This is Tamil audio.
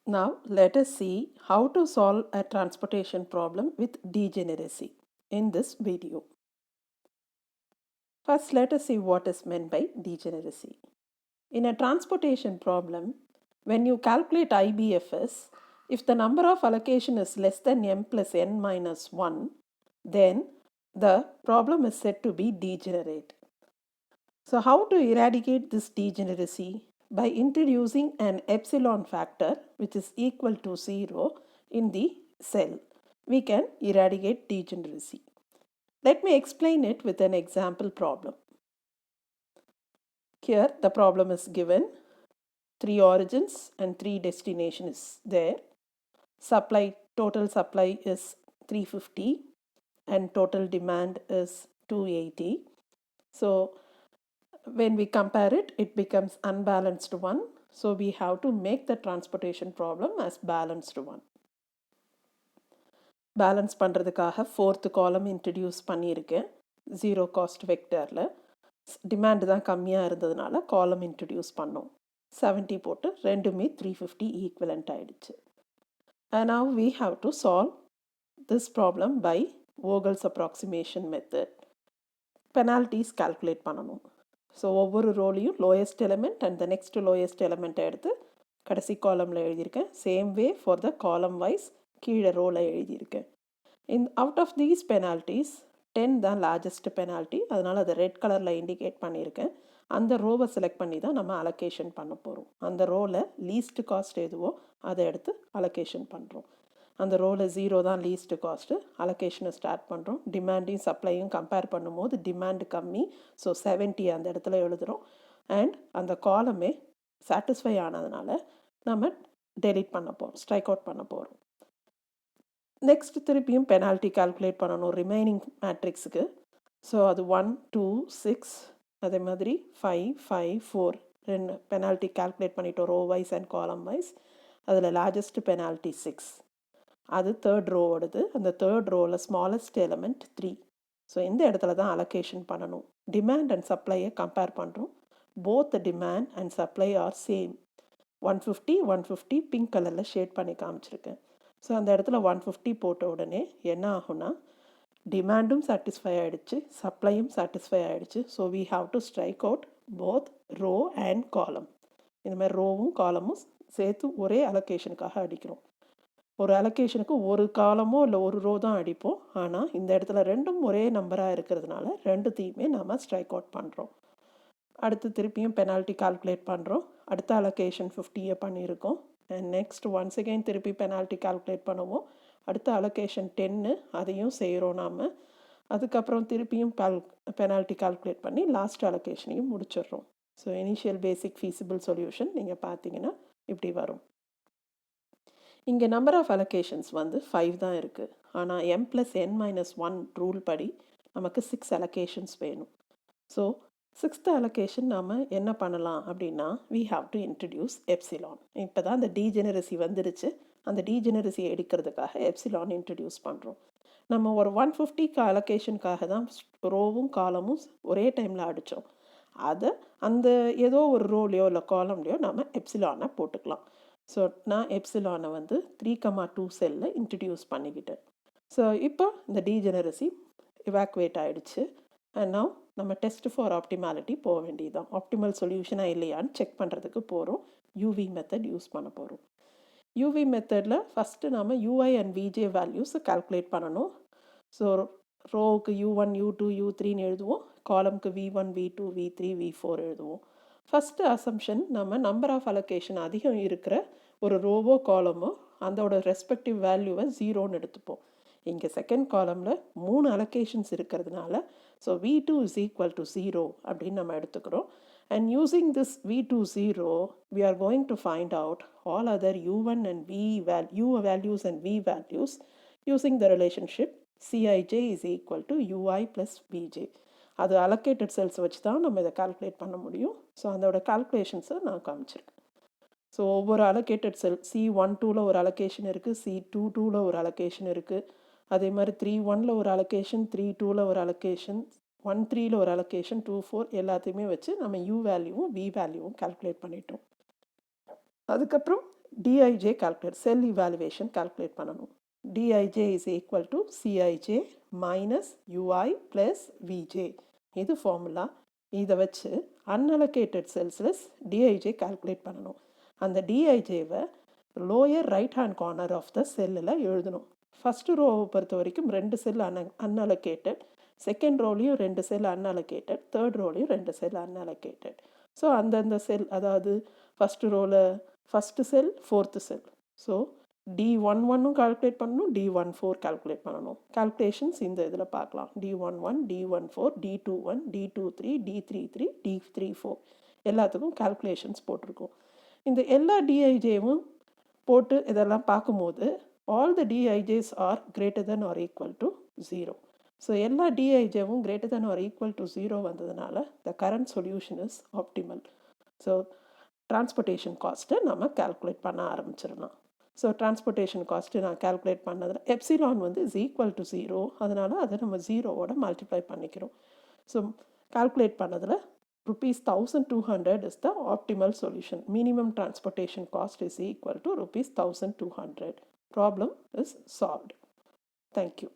Now let us see how to solve a transportation problem with degeneracy in this video. First, let us see what is meant by degeneracy. In a transportation problem, when you calculate IBFS, if the number of allocation is less than m plus n minus 1, then the problem is said to be degenerate. So how to eradicate this degeneracy? By introducing an epsilon factor which is equal to 0 in the cell. We can eradicate degeneracy. Let me explain it with an example problem. Here the problem is given. 3 origins and 3 destinations is there. Total supply is 350 and total demand is 280. So when we compare it, it becomes unbalanced one. So we have to make the transportation problem as balanced one. Balance பண்ணுறதுக்காக ஃபோர்த்து காலம் இன்ட்ரடியூஸ் பண்ணியிருக்கேன் ஜீரோ காஸ்ட் வெக்டரில். டிமாண்டு தான் கம்மியாக இருந்ததுனால காலம் இன்ட்ரடியூஸ் பண்ணோம். 70 போட்டு ரெண்டுமே 350 ஈக்குவலண்ட் ஆகிடுச்சு. And now we have to solve this problem by Vogel's approximation method. Penalties calculate பண்ணணும். ஸோ ஒவ்வொரு ரோலையும் lowest element and the next lowest எலிமெண்ட்டை எடுத்து கடைசி காலமில் எழுதியிருக்கேன். சேம் வே ஃபார் த காலம் வைஸ் கீழே ரோலை எழுதியிருக்கேன். அவுட் ஆஃப் தீஸ் பெனால்ட்டிஸ் 10 தான் லார்ஜஸ்ட் பெனால்ட்டி, அதனால் அதை ரெட் கலரில் இண்டிகேட் பண்ணியிருக்கேன். அந்த ரோவை செலக்ட் பண்ணி தான் நம்ம அலோகேஷன் பண்ண போகிறோம். அந்த ரோவில் லீஸ்ட் காஸ்ட் எதுவோ அதை எடுத்து அலோகேஷன் பண்ணுறோம். அந்த ரோவில் 0 தான் லீஸ்ட் காஸ்ட்டு. அலோகேஷனை ஸ்டார்ட் பண்ணுறோம். டிமாண்டையும் சப்ளையும் கம்பேர் பண்ணும்போது டிமாண்டு கம்மி, ஸோ 70 அந்த இடத்துல எழுதுகிறோம். அண்ட் அந்த காலமே சாட்டிஸ்ஃபை ஆனதுனால நம்ம டெலீட் பண்ண போகிறோம், ஸ்ட்ரைக் அவுட் பண்ண போகிறோம். நெக்ஸ்ட் திருப்பியும் பெனால்ட்டி கால்குலேட் பண்ணணும் ரிமைனிங் மேட்ரிக்ஸுக்கு. ஸோ அது 1 2 6 அதே மாதிரி 5 5 4 ரெண்டு பெனால்ட்டி கால்குலேட் பண்ணிட்டோம் row wise and column wise. அதில் லார்ஜஸ்ட் பெனால்ட்டி 6, அது தேர்ட் ரோவோடது. அந்த தேர்ட் ரோவில் ஸ்மாலஸ்ட் எலிமெண்ட் 3. ஸோ இந்த இடத்துல தான் அலோகேஷன் பண்ணணும். டிமாண்ட் அண்ட் சப்ளையை கம்பேர் பண்ணுறோம். Both demand and supply are same. 150 150 pink கலரில் ஷேட் பண்ணி காமிச்சிருக்கேன். ஸோ அந்த இடத்துல 150 போட்ட உடனே என்ன ஆகும்னா டிமாண்டும் சாட்டிஸ்ஃபை ஆகிடுச்சு, சப்ளையும் சாட்டிஸ்ஃபை ஆகிடுச்சு. So we have to strike out both row and column. இந்த மாதிரி ரோவும் காலமும் சேர்த்து ஒரே அலோகேஷனுக்காக அடிக்கிறோம். ஒரு அலோகேஷனுக்கு ஒரு காலமோ இல்லை ஒரு ரோ தான் அடிப்போம். ஆனால் இந்த இடத்துல ரெண்டும் ஒரே நம்பராக இருக்கிறதுனால ரெண்டுத்தையுமே நம்ம ஸ்ட்ரைக் அவுட் பண்ணுறோம். அடுத்து திருப்பியும் பெனால்ட்டி கால்குலேட் பண்ணுறோம். அடுத்த அலோகேஷன் 50 பண்ணியிருக்கோம். அண்ட் நெக்ஸ்ட் ஒன்ஸ் அகெயின் திருப்பி பெனால்ட்டி கால்குலேட் பண்ணுவோம். அடுத்த அலோகேஷன் 10, அதையும் செய்கிறோம் நாம். அதுக்கப்புறம் திருப்பியும் பெனால்ட்டி கால்குலேட் பண்ணி லாஸ்ட் அலோகேஷனையும் முடிச்சிடுறோம். ஸோ இனிஷியல் பேசிக் ஃபீஸிபிள் சொல்யூஷன் நீங்கள் பார்த்தீங்கன்னா இப்படி வரும். இங்கே நம்பர் ஆஃப் அலோகேஷன்ஸ் 5 தான் இருக்குது. ஆனால் m + n-1 ரூல் படி நமக்கு 6 அலோகேஷன்ஸ் வேணும். ஸோ 6th அலோகேஷன் நாம் என்ன பண்ணலாம் அப்படின்னா we have to introduce epsilon. இப்போ தான் அந்த டீஜெனரசி வந்துருச்சு. அந்த டீஜெனரசி எடுக்கிறதுக்காக எப்சிலான் இன்ட்ரடியூஸ் பண்ணுறோம். நம்ம ஒரு 150 அலோகேஷனுக்காக தான் ரோவும் காலமும் ஒரே டைமில் அடித்தோம். அதை அந்த ஏதோ ஒரு ரோலையோ இல்லை காலம்லையோ நம்ம எப்சிலானை போட்டுக்கலாம். ஸோ நான் எப்சிலானை 3,2 செல்லில் இன்ட்ரடியூஸ் பண்ணிக்கிட்டேன். ஸோ இப்போ இந்த டீஜெனரசி இவாக்குவேட் ஆகிடுச்சு. அண்ட் நவ் நம்ம டெஸ்ட் ஃபார் ஆப்டிமாலிட்டி போக வேண்டியதுதான். ஆப்டிமல் சொல்யூஷனாக இல்லையான்னு செக் பண்ணுறதுக்கு போகிறோம். யூவி மெத்தட் யூஸ் பண்ண போகிறோம். யூவி மெத்தடில் ஃபஸ்ட்டு நம்ம யூஐ அண்ட் விஜே வேல்யூஸை கால்குலேட் பண்ணணும். ஸோ ரோவுக்கு U1 U2 U3ன்னு எழுதுவோம். காலம்க்கு V1 V2 V3 V4 எழுதுவோம். ஃபஸ்ட்டு அசம்ஷன் நம்ம நம்பர் ஆஃப் அலோகேஷன் அதிகம் இருக்கிற ஒரு ரோவோ காலமோ அதோட ரெஸ்பெக்டிவ் வேல்யூவை 0ன்னு எடுத்துப்போம். இங்கே செகண்ட் காலமில் 3 அலோகேஷன்ஸ் இருக்கிறதுனால so V2 is equal to 0 அப்படின்னு நம்ம எடுத்துக்கிறோம். And using this V2 0, we are going to find out all other U1 and U values and V values using the relationship Cij is equal to Ui plus Vj. அது அலோகேட்டட் செல்ஸ் வச்சு தான் நம்ம இதை கால்குலேட் பண்ண முடியும். ஸோ அதோட கால்குலேஷன்ஸை நான் காமிச்சிருக்கேன். ஸோ ஒவ்வொரு அலோகேட்டட் செல் C12ல் ஒரு அலோகேஷன் இருக்குது, C22ல் ஒரு அலோகேஷன் இருக்குது, அதே மாதிரி 3.1ல் ஒரு அலோகேஷன், 3.2ல் ஒரு அலோகேஷன், 1.3ல் ஒரு அலோகேஷன், 2.4 எல்லாத்தையுமே வச்சு நம்ம U வேல்யூவும் V வேல்யூவும் கால்குலேட் பண்ணிட்டோம். அதுக்கப்புறம் DIJ calculate, cell evaluation calculate பண்ணணும். DIJ is equal to CIJ minus UI plus VJ. இது ஃபார்முலா. இதை வச்சு அன்அலோகேட்டட் செல்ஸில் டிஐஜே கால்குலேட் பண்ணணும். அந்த டிஐஜேவை lower right hand corner of the செல்லில் எழுதணும். ஃபஸ்ட்டு ரோவை பொறுத்த வரைக்கும் 2 செல் அன்அலோகேட்டட், செகண்ட் ரோலையும் 2 செல் அன்அலோகேட்டட், தேர்ட் ரோலையும் 2 செல் அன்அலோகேட்டட். ஸோ அந்தந்த செல், அதாவது ஃபஸ்ட்டு ரோவில் first cell, fourth cell. So D11 calculate பண்ணணும், D14 கால்குலேட் பண்ணணும். கால்குலேஷன்ஸ் இந்த இதில் பார்க்கலாம். D11, D14, D21, D23, D33, D34 எல்லாத்துக்கும் கால்குலேஷன்ஸ் போட்டிருக்கோம். இந்த எல்லா டிஐஜேவும் போட்டு இதெல்லாம் பார்க்கும்போது all the DIJs are greater than or equal to 0. So எல்லா டிஐஜேவும் greater than or equal to 0 வந்ததுனால the current solution is optimal. So transportation காஸ்ட்டை நம்ம கால்குலேட் பண்ண ஆரம்பிச்சிடலாம். ஸோ டிரான்ஸ்போர்ட்டேஷன் காஸ்ட்டு நான் கால்குலேட் பண்ணதில் எப்சிலான் வந்து இஸ் ஈக்குவல் டு 0, அதனால் அதை நம்ம 0வோட மல்டிப்ளை பண்ணிக்கிறோம். ஸோ கால்குலேட் பண்ணதில் ₹1200 is the optimal solution. Minimum transportation cost is equal to ₹1200. Problem is solved. Thank you.